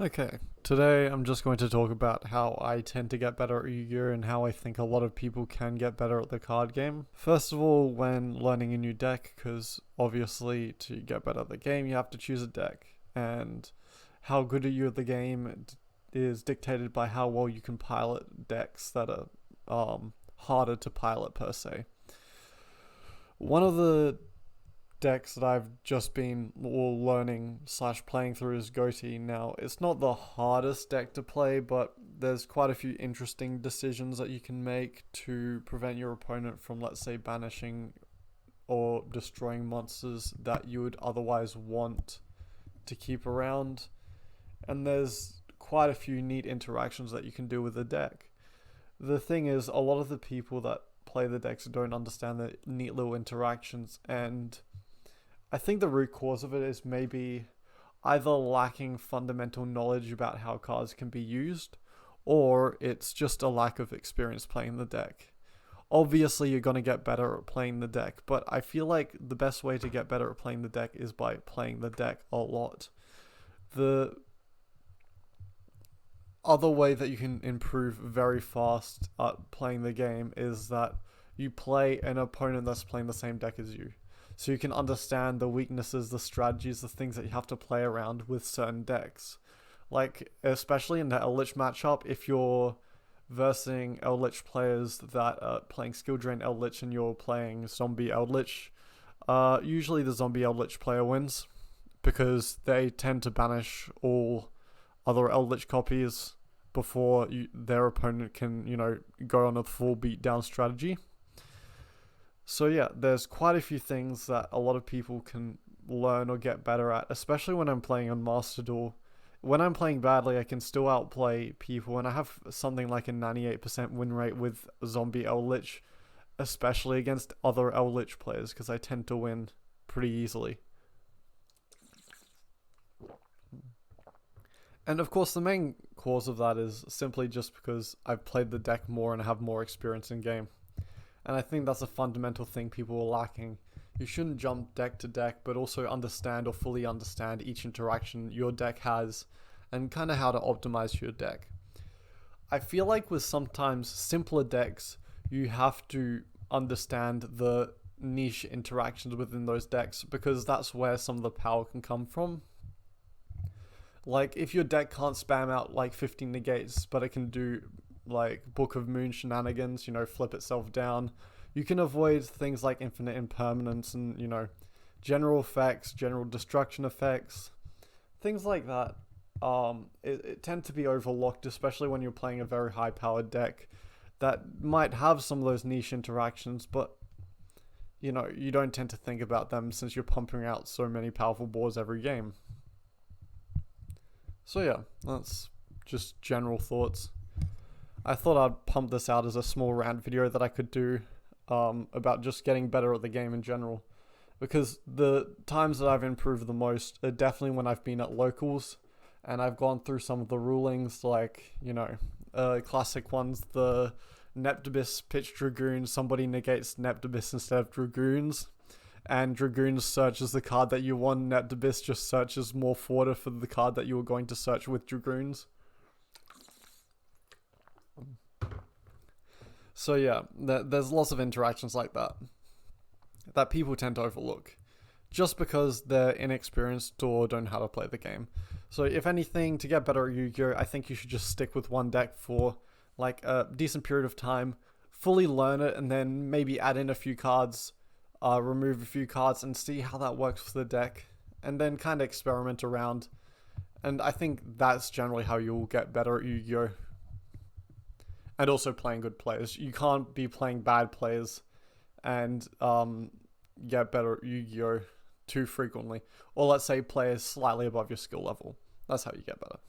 Okay, today I'm just going to talk about how I tend to get better at Yu-Gi-Oh! And how I think a lot of people can get better at the card game. First of all, when learning a new deck, because obviously to get better at the game, you have to choose a deck. And how good are you at the game is dictated by how well you can pilot decks that are harder to pilot per se. One of the decks that I've just been learning slash playing through is Goatee. Now, it's not the hardest deck to play, but there's quite a few interesting decisions that you can make to prevent your opponent from, let's say, banishing or destroying monsters that you would otherwise want to keep around. And there's quite a few neat interactions that you can do with the deck. The thing is, a lot of the people that play the decks don't understand the neat little interactions, and I think the root cause of it is maybe either lacking fundamental knowledge about how cards can be used, or it's just a lack of experience playing the deck. Obviously, you're going to get better at playing the deck, but I feel like the best way to get better at playing the deck is by playing the deck a lot. The other way that you can improve very fast at playing the game is that you play an opponent that's playing the same deck as you. So you can understand the weaknesses, the strategies, the things that you have to play around with certain decks. Like, especially in the Eldritch matchup, if you're versing Eldritch players that are playing Skill Drain Eldritch and you're playing Zombie Eldritch, usually the Zombie Eldritch player wins because they tend to banish all other Eldritch copies before their opponent can, go on a full beatdown strategy. So yeah, there's quite a few things that a lot of people can learn or get better at, especially when I'm playing on Master Duel. When I'm playing badly, I can still outplay people, and I have something like a 98% win rate with Zombie Eldritch, especially against other Eldritch players, because I tend to win pretty easily. And of course, the main cause of that is simply just because I've played the deck more and I have more experience in game. And I think that's a fundamental thing people are lacking. You shouldn't jump deck to deck, but also understand or fully understand each interaction your deck has and kind of how to optimize your deck. I feel like with sometimes simpler decks, you have to understand the niche interactions within those decks because that's where some of the power can come from. Like, if your deck can't spam out like 15 negates, but it can do like Book of Moon shenanigans, flip itself down, you can avoid things like infinite impermanence and, general effects, general destruction effects, things like that. It tend to be overlooked, especially when you're playing a very high powered deck that might have some of those niche interactions, but you don't tend to think about them since you're pumping out so many powerful boards every game. So yeah, that's just general thoughts. I thought I'd pump this out as a small rant video that I could do about just getting better at the game in general. Because the times that I've improved the most are definitely when I've been at locals and I've gone through some of the rulings, like, classic ones, the Neptibus pitch Dragoon, somebody negates Neptibus instead of Dragoons, and Dragoons searches the card that you want, Neptibus just searches more fodder for the card that you were going to search with Dragoons. So yeah, there's lots of interactions like that people tend to overlook just because they're inexperienced or don't know how to play the game. So if anything, to get better at Yu-Gi-Oh, I think you should just stick with one deck for like a decent period of time, fully learn it, and then maybe add in a few cards, remove a few cards, and see how that works for the deck, and then kind of experiment around. And I think that's generally how you'll get better at Yu-Gi-Oh, and also playing good players. You can't be playing bad players and get better at Yu-Gi-Oh too frequently, or let's say players slightly above your skill level. That's how you get better.